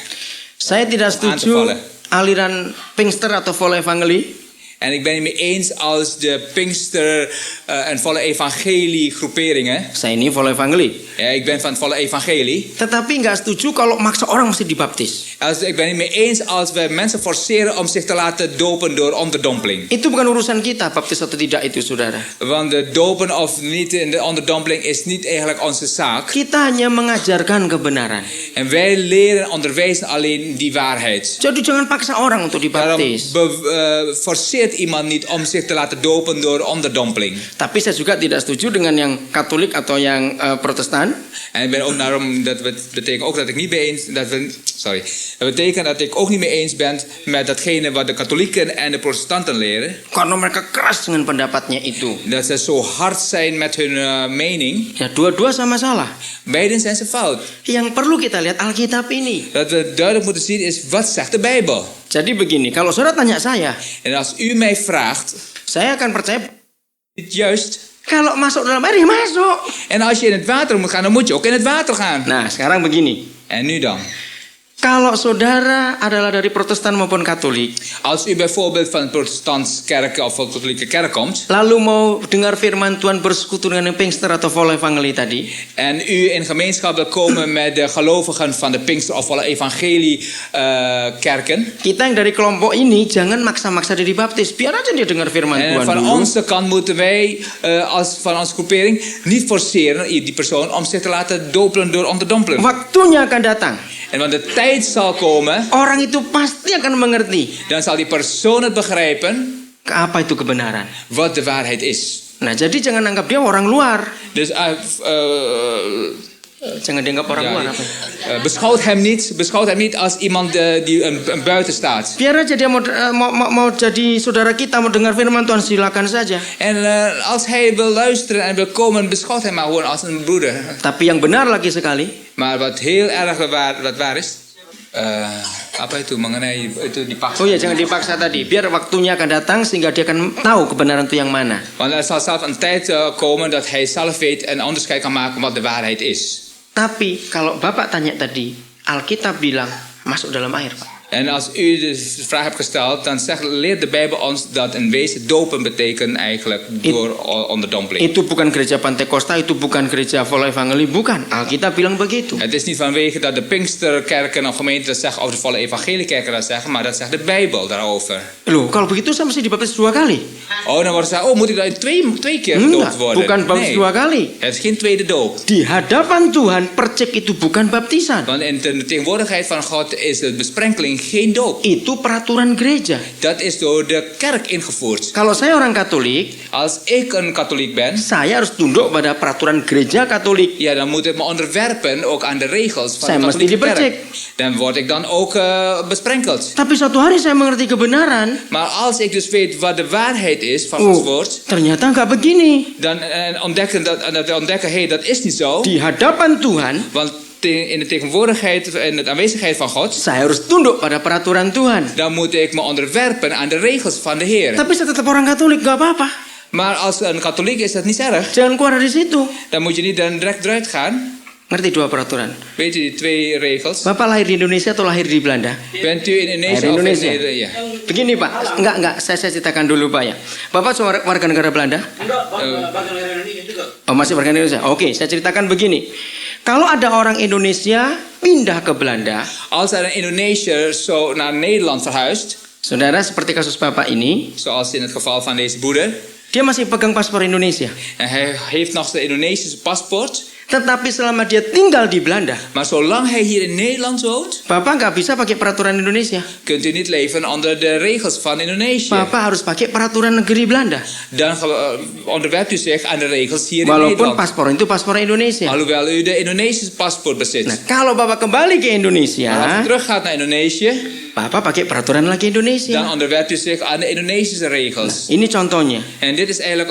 Saya tidak Aan te setuju vallen. aliran Pinkster atau volle evangelie. En ik ben het niet mee eens als de Pinkster en volle evangelie groeperingen. Saya ini volle evangelie. Ja, ik ben van het volle evangelie. Tetapi nggak setuju kalau maksa orang mesti dibaptis. Ik ben het niet mee eens als we mensen forceren om zich te laten dopen door onderdompeling. Itu bukan urusan kita, baptis atau tidak itu, saudara. Want de dopen of niet in de onderdompeling is niet eigenlijk onze zaak. Kita hanya mengajarkan kebenaran. En wij leren onderwijzen alleen die waarheid. Jadi jangan paksa orang untuk Daarom dibaptis. forceert iemand niet om zich te laten dopen door onderdompeling. Tapi saya juga tidak setuju dengan yang Katolik atau yang Protestan. En ik ben ook daarom, dat betekent ook dat ik niet mee eens, dat betekent dat ik ook niet mee eens ben met datgene wat de katholieken en de protestanten leren. Karena mereka keras dengan pendapatnya itu. Dat ze zo hard zijn met hun mening. Ya dua-dua sama salah. Beiden zijn ze fout. Yang perlu kita lihat Alkitab ini. Dat we duidelijk moeten zien is, wat zegt de Bijbel? Jadi begini, kalau saudara tanya saya, En als u mij vraagt, saya akan percaya is het juist. kalau masuk dalam air ya masuk. En als je in het water moet gaan, dan moet je ook in het water gaan. Nah, sekarang begini. En nu dan? Kalau saudara adalah dari Protestan maupun Katolik, Als u bijvoorbeeld van een protestantse kerk of een katholieke kerk komt, lalu mau dengar firman Tuhan bersekutu dengan yang Pinkster atau volle evangelie tadi, en u in gemeenschap wil komen met de gelovigen van de Pinkster of alle evangelie kerken. kita yang dari kelompok ini jangan maksa-maksa dia dibaptis. Biar aja dia dengar firman En Tuhan van dulu. onze kant moeten wij van onze groepering niet forceren die persoon om zich te laten dopelen door onderdompelen. Waktunya akan datang. En wanneer de tijd zal komen, Orang itu pasti akan mengerti. dan zal die persoon het begrijpen. Apa itu kebenaran? Wat de waarheid is. Nah, jadi jangan anggap dia orang luar. Dus Jangan dianggap orang luar. Apa? beschouwt hem niet als iemand die een buiten staat. Biar aja dia mau jadi saudara kita, mau dengar firman Tuhan, silakan saja. En als hij wil luisteren en wil komen, beschouwt hem maar gewoon als een broeder. Tapi yang benar lagi sekali, Maar wat heel erg waar is, apa itu mengenai itu dipaksa. oh ya jangan dipaksa tadi. Biar waktunya akan datang sehingga dia akan tahu kebenaran itu yang mana. Want er zal zelf een tijd komen dat hij zelf weet en onderscheid kan maken wat de waarheid is. Tapi kalau Bapak tanya tadi, Alkitab bilang masuk dalam air, Pak. En als u de vraag hebt gesteld, dan leert de Bijbel ons dat in wezen dopen betekent eigenlijk door onderdompeling. Itu bukan gereja Pantekosta, itu bukan gereja Volle Evangelie, bukan. Alkitab bilang begitu. Het is niet vanwege dat de Pinksterkerken of gemeenten dat zeggen, of de volle evangeliekerken dat zeggen, maar dat zegt de Bijbel daarover. Loh, kalau begitu saya mesti dibaptis 2 kali. Oh, dan wordt gezegd, moet ik dan twee keer Enggak, gedoopt worden? bukan baptis 2 kali. Het is geen tweede doop. Di hadapan Tuhan, percik itu bukan baptisan. Want in de tegenwoordigheid van God is de besprenkeling geen doop. Itu peraturan gereja. Dat is door de kerk ingevoerd. Kalau saya orang Katolik, Als ik een katholiek ben, saya harus tunduk pada peraturan gereja Katolik. ja, dan moet ik me onderwerpen ook aan de regels van Saya de mesti katholieke dipercik. kerk. Dan word ik dan ook besprenkeld. Tapi suatu hari saya mengerti kebenaran. Maar als ik dus weet wat de waarheid is van Gods woord, Ternyata nggak begini. dan ontdekken, hey, dat is niet zo. Di hadapan Tuhan, Want in de tegenwoordigheid en de aanwezigheid van God, saya harus tunduk pada peraturan Tuhan. dan moet ik me onderwerpen aan de regels van de Heer. Tapi saya tetap orang Katolik, nggak apa-apa. Maar als een katholiek is dat niet erg. Jangan keluar dari situ. Dan moet je niet dan direct eruit gaan. Ngerti 2 peraturan? Weet u die 2 regels? Bapak lahir di Indonesia atau lahir di Belanda? Bent u in Indonesia Lahir of in Indonesia. Nederland? Ja. Begini Pak, enggak, saya ceritakan dulu Pak ya. Bapak warga negara Belanda? Oh masih warga Indonesia. Oke, saya ceritakan begini. Kalau ada orang Indonesia pindah ke Belanda, Als er een Indonesiër zo naar Nederland verhuist, saudara seperti kasus Bapak ini, zoals in het geval van deze broeder, dia masih pegang paspor Indonesia. en hij heeft nog zijn Indonesische paspoort, Tetapi selama dia tinggal di Belanda, maar zolang hij hier in Nederland woont, Bapak nggak bisa pakai peraturan Indonesia. kunt u niet leven onder de regels van Indonesië. Bapak harus pakai peraturan negeri Belanda. Dan onderwerpt u zich aan de regels hier in Walaupun Nederland. paspor itu paspor Indonesia. Alhoewel u de Indonesische paspoort bezit. Nah, kalau Bapak kembali ke Maar als Indonesia, u teruggaat naar Indonesië, Bapak pakai peraturan lagi dan Indonesia. onderwerpt u zich aan de Indonesische regels. Ini contohnya. En dit is eigenlijk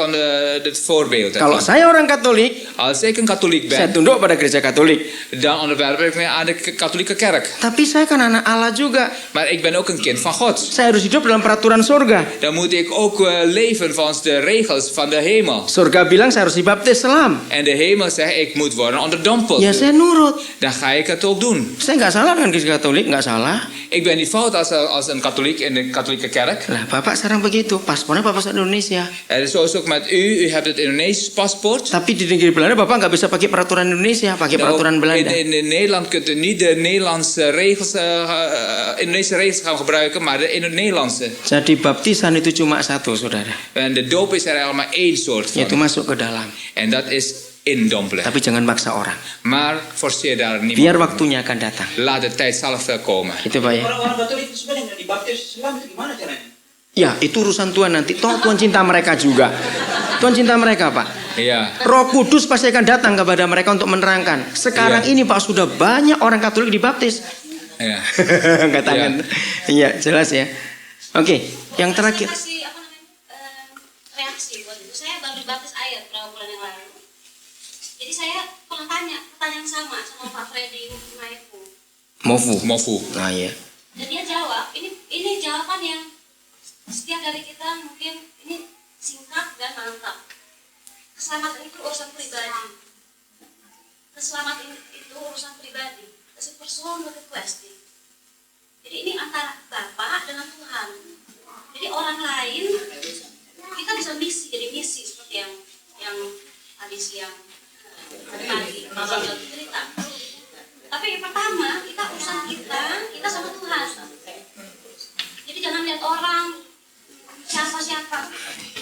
het voorbeeld. Kalau saya orang Katolik, Als ik een katholiek saya ben, tunduk pada gereja Katolik. dan onderwerp ik me aan de katholieke kerk. Tapi saya kan anak Allah juga. Maar ik ben ook een kind van God. Saya harus hidup dalam peraturan surga. Dan moet ik ook leven volgens de regels van de hemel. Surga bilang saya harus dibaptis selam. En de hemel zegt ik moet worden onderdompeld. Ya saya nurut. Dan ga ik het ook doen. Saya nggak salah dengan gereja Katolik, nggak salah. Ik ben niet fout als een katholiek in de katholieke kerk. Lah Bapak sekarang begitu, paspornya Bapak Indonesia. En zo is het ook met u. U hebt het Indonesisch paspoort. Tapi di negeri Belanda Bapak nggak bisa pakai peraturan Indonesia, pakai peraturan Belanda. In Nederland kunt u niet de Nederlandse regels, Indonesische regels gaan gebruiken, maar de Nederlandse. Jadi baptisan itu cuma satu, saudara. En de doop is er eigenlijk maar één soort Yaitu van. masuk ke dalam. En dat is indompelen. Tapi jangan maksa orang. Maar forceer daar Biar niemand. waktunya akan datang. Laat de tijd zelf komen. Itu Pak ya. Orang-orang Katolik itu sebenarnya nggak dibaptis Islam itu gimana caranya? Ya, itu urusan Tuhan nanti. Toh Tuhan cinta mereka juga. Tuhan cinta mereka, Pak. Ja. Roh Kudus pasti akan datang kepada mereka untuk menerangkan. Sekarang Iya. ini Pak sudah banyak orang Katolik dibaptis. Ja. Angkat tangan. Iya, jelas ya. Oke, yang terakhir. Kasih apa namanya reaksi buat itu. Saya baru dibaptis air beberapa bulan yang lalu. Jadi saya pernah tanya pertanyaan sama Pak Freddy Maifu. Mofu. Nah, iya. Dan dia jawab, ini jawaban yang setiap dari kita mungkin ini singkat dan mantap. Keselamatan itu urusan pribadi. Keselamatan itu urusan pribadi. It's a personal request. Jadi ini antara Bapak dengan Tuhan. Jadi orang lain kita bisa jadi misi seperti yang tadi siang tadi pagi Bapak sudah cerita. Tapi yang pertama kita urusan kita sama Tuhan. Jadi jangan lihat orang siapa,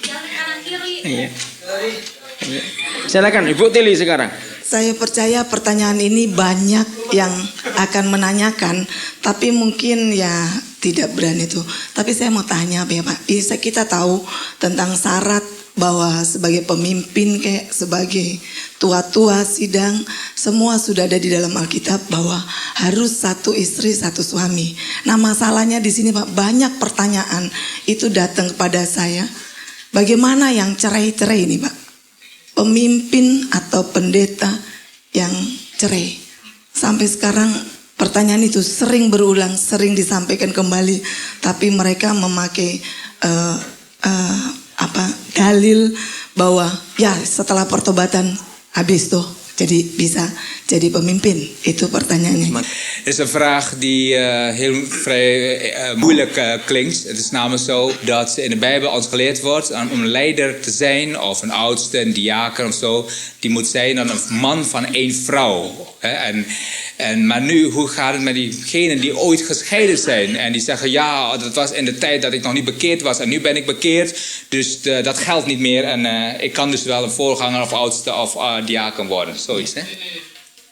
jangan kanan kiri. Iya. Silakan Ibu Tili sekarang. Saya percaya pertanyaan ini banyak yang akan menanyakan, tapi mungkin ya tidak berani itu. Tapi saya mau tanya apa ya Pak? Bisa kita tahu tentang syarat bahwa sebagai pemimpin kayak sebagai tua-tua sidang semua sudah ada di dalam Alkitab bahwa harus satu istri satu suami. Nah masalahnya di sini Pak, banyak pertanyaan itu datang kepada saya. Bagaimana yang cerai-cerai ini Pak? Pemimpin atau pendeta yang cerai. Sampai sekarang pertanyaan itu sering berulang, sering disampaikan kembali, tapi mereka memakai dalil bahwa ya setelah pertobatan habis tuh jadi bisa jadi pemimpin. Itu pertanyaannya. Het is een vraag die heel vrij moeilijk klinkt. Het is namelijk zo dat in de Bijbel ons geleerd wordt om een leider te zijn, of een oudste, een diaken of zo, die moet zijn dan een man van één vrouw. Maar nu, hoe gaat het met diegenen die ooit gescheiden zijn en die zeggen ja, dat was in de tijd dat ik nog niet bekeerd was en nu ben ik bekeerd, dus dat geldt niet meer en ik kan dus wel een voorganger of oudste of diaken worden. Zoiets, hè?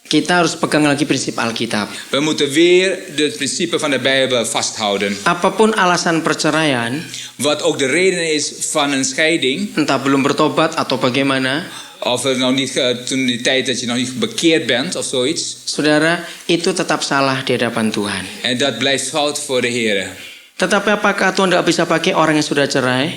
Kita harus pegang lagi prinsip Alkitab. We moeten weer het principe van de Bijbel vasthouden. Apapun alasan perceraian, Wat ook de reden is van een scheiding, entah belum bertobat atau bagaimana, of het nog niet toen die tijd dat je nog niet bekeerd bent of zoiets, saudara, itu tetap salah di hadapan Tuhan. en dat blijft fout voor de Heer. Tetapi apakah Tuhan tidak bisa pakai orang yang sudah cerai?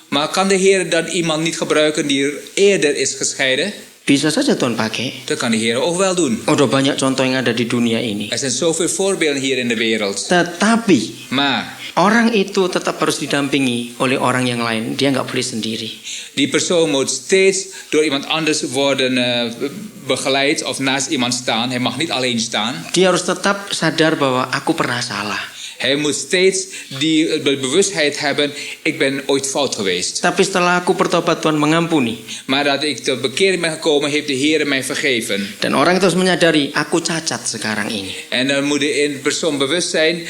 Maar kan de Heer dan iemand niet gebruiken die eerder is gescheiden? Bisa saja Tuhan pakai. Dat kan de Heer ook wel doen. Udah banyak contoh yang ada di dunia ini. Er zijn zoveel voorbeelden hier in de wereld. Tetapi Maar orang itu tetap harus didampingi oleh orang yang lain. Dia nggak boleh sendiri. die persoon moet steeds door iemand anders worden begeleid of naast iemand staan. Hij mag niet alleen staan. Dia harus tetap sadar bahwa aku pernah salah. Hij moet steeds die bewustheid hebben, ik ben ooit fout geweest. Tapi setelah aku bertobat, Tuhan mengampuni. Maar dat ik tot bekering ben gekomen, heeft de Heer mij vergeven. Dan orang itu harus menyadari, aku cacat sekarang ini. En dan moet de persoon bewust zijn,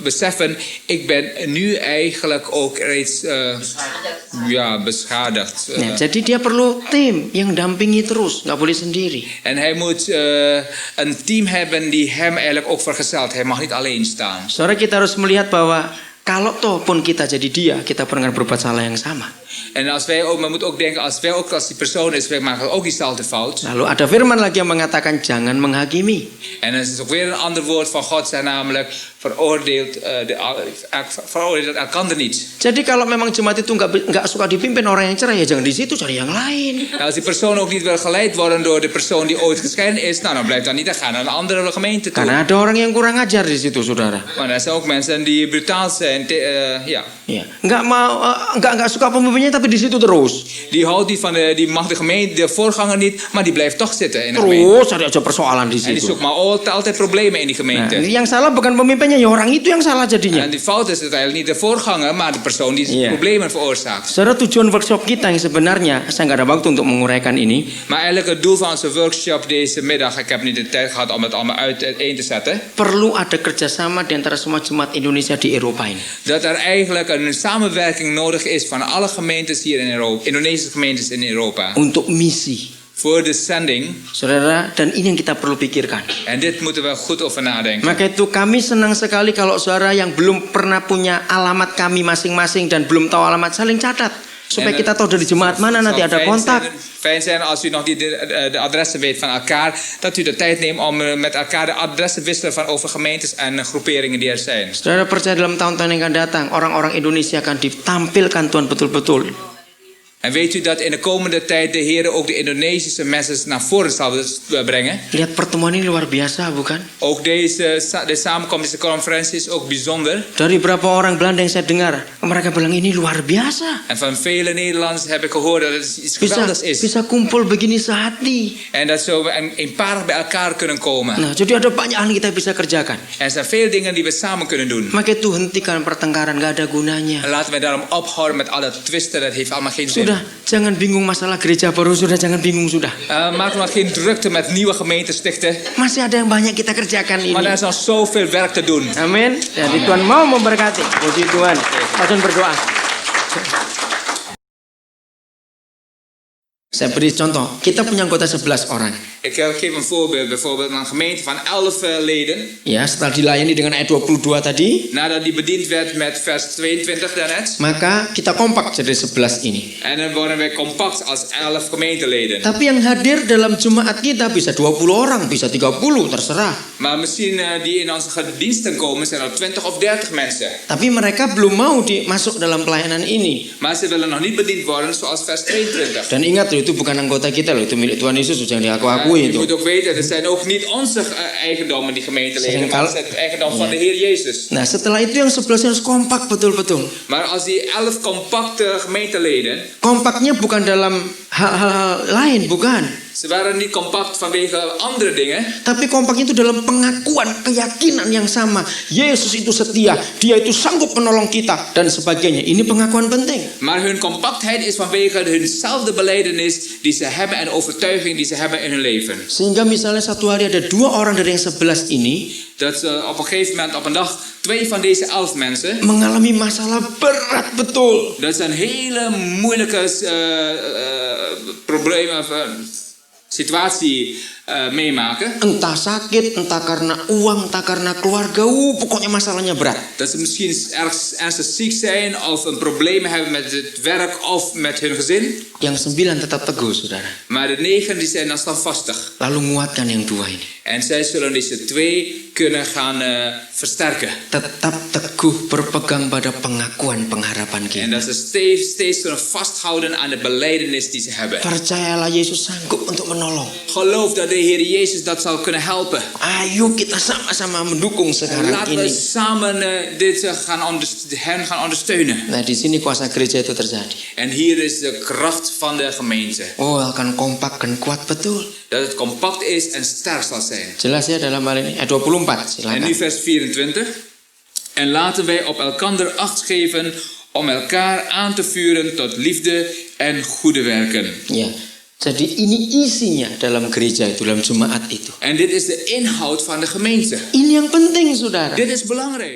beseffen, ik ben nu eigenlijk ook reeds beschadigd. Nah, jadi dia perlu tim yang dampingi terus, nggak boleh sendiri. En hij moet een team hebben die hem eigenlijk ook vergezelt. Hij mag niet alleen staan. Saudara, kita harus melihat bahwa kalau toh pun kita jadi dia, kita pernah berbuat salah yang sama. En als wij ook, men moet ook denken, als wij ook als die persoon is, wij maken ook diezelfde fout. Lalu ada firman lagi yang mengatakan jangan menghakimi. En er is ook weer een ander woord van God, zijn namelijk veroordeelt elkander niet. Jadi kalau memang jemaat itu nggak suka dipimpin orang yang cerai, ya jangan di situ, cari yang lain. Nou, als die persoon ook niet wil geleid worden door de persoon die ooit gescheiden is, nou dan blijft dat niet, dan gaan naar een andere gemeente toe. Karena ada orang yang kurang ajar di situ, saudara. Maar er zijn ook mensen die brutaal zijn, Ya, nggak suka pemimpinnya tapi di situ terus. Die houdt niet van die mag de gemeente, de voorganger niet, maar die blijft toch zitten in de gemeente. Terus ada aja persoalan di En die situ. zoekt maar altijd problemen in die gemeente. Nah, yang salah bukan pemimpinnya, ya orang itu yang salah jadinya. En die fout is uiteindelijk niet de voorganger, maar de persoon die problemen veroorzaakt. Saudara, tujuan workshop kita yang sebenarnya, saya nggak ada waktu untuk menguraikan ini. Maar eigenlijk het doel van onze workshop deze middag, ik heb niet de tijd gehad om het allemaal uiteen te zetten. Perlu ada kerjasama di antara semua jemaat Indonesia di Eropa ini. Dat er eigenlijk een samenwerking nodig is van alle gemeentes hier in Europa, Indonesische gemeentes in Europa. Untuk misi. Voor de zending. Saudara, dan ini yang kita perlu pikirkan. En dit moeten we goed over nadenken. Maka itu kami senang sekali kalau saudara yang belum pernah punya alamat kami masing-masing dan belum tahu alamat, saling catat. Supaya kita tahu dari jemaat mana nanti ada kontak. Fijn zijn als u nog niet de adressen weet van elkaar, dat u de tijd neemt om met elkaar de adressen wisselen van over gemeentes en groeperingen die er zijn. Saudara percaya dalam tahun-tahun yang akan datang, orang-orang Indonesia akan ditampilkan Tuhan betul-betul. En weet u dat in de komende tijd de Heer ook de Indonesische mensen naar voren zal brengen? Lihat pertemuan ini luar biasa, bukan? Ook de samenkomst, deze conferentie is ook bijzonder. Dari berapa orang Belanda yang saya dengar, mereka bilang ini luar biasa. En van vele Nederlanders heb ik gehoord dat het iets geweldigs is. Bisa kumpul begini sehati. En dat zo eenparig bij elkaar kunnen komen. Nah, jadi ada banyak hal yang kita bisa kerjakan. Er zijn veel dingen die we samen kunnen doen. Maka itu hentikan pertengkaran, gak ada gunanya. En laten we daarom ophouden met alle twisten, dat heeft allemaal geen zin. Sudah, jangan bingung masalah gereja baru, sudah jangan bingung sudah. Maak maar geen drukte met nieuwe gemeenten stichten. Masih ada yang banyak kita kerjakan ini. Maar er is nog zoveel werk te doen. Amin. Jadi Tuhan mau memberkati. Puji Tuhan. Kita berdoa. Saya beri contoh, kita punya anggota 11 orang. Ik geef een voorbeeld, bijvoorbeeld een gemeente van 11 leden. Ya, setelah dilayani dengan ayat 22 tadi, Nadat die bediend werd met vers 22 daarnet. maka kita kompak jadi 11 ini. En dan worden wij compact als 11 gemeenteleden. Tapi yang hadir dalam jemaat kita bisa 20 orang, bisa 30, terserah. Maar misschien die in onze diensten komen zijn er 20 of 30 mensen. Tapi mereka belum mau masuk dalam pelayanan ini. Maar ze willen nog niet bediend worden zoals vers 22. Dan ingat loh, itu bukan anggota kita loh, itu milik Tuhan Yesus, jangan diaku-akui Je itu. moet ook weten, het zijn ook niet onze eigendommen, die gemeenteleden, maar het zijn het eigendom van de Heer Jezus. Nah, setelah itu yang 11 harus kompak betul-betul. Maar als die 11 compacte gemeenteleden, Kompaknya bukan dalam hal-hal lain, bukan. ze waren niet compact vanwege andere dingen, Tapi kompaknya itu dalam pengakuan, keyakinan yang sama. Yesus itu setia, dia itu sanggup menolong kita, dan sebagainya. Ini pengakuan penting. maar hun compactheid is vanwege hunzelfde belijdenis die ze hebben en overtuiging die ze hebben in hun leven. Sehingga misalnya satu hari ada 2 orang dari yang 11 ini Dat ze op een gegeven moment, op een dag, 2 van deze 11 mensen, mengalami masalah berat betul. dat zijn hele moeilijke problemen of situatie meemaken. Entah sakit, entah karena uang, entah karena keluarga. Pokoknya masalahnya berat. Dat ze misschien ernstig ziek zijn of een probleem hebben met het werk of met hun gezin. Yang 9 tetap teguh, saudara. Maar de 9 die zijn dan standvastig. Lalu nguatkan yang 2 ini. En zij zullen deze 2 kunnen gaan versterken. Tetap teguh berpegang pada pengakuan pengharapan En kita. dat ze steeds kunnen vasthouden aan de belijdenis die ze hebben. Percayalah Yesus sanggup untuk menolong. Geloof dat de Heer Jezus dat zal kunnen helpen. Ayo kita sama-sama mendukung En sekarang laten we ini. samen dit hen gaan ondersteunen. Nah, di sini kuasa gereja itu terjadi. En hier is de kracht van de gemeente. Oh, akan kompak dan kuat betul. Dat het compact is en sterk zal zijn. Jelas ya dalam hal ini. Ayat 24, En silakan. nu vers 24. En laten wij op elkander acht geven om elkaar aan te vuren tot liefde en goede werken. Ya. Jadi ini isinya dalam gereja itu, dalam jemaat itu. En dit is de inhoud van de gemeente. Ini yang penting, saudara. Dit is belangrijk.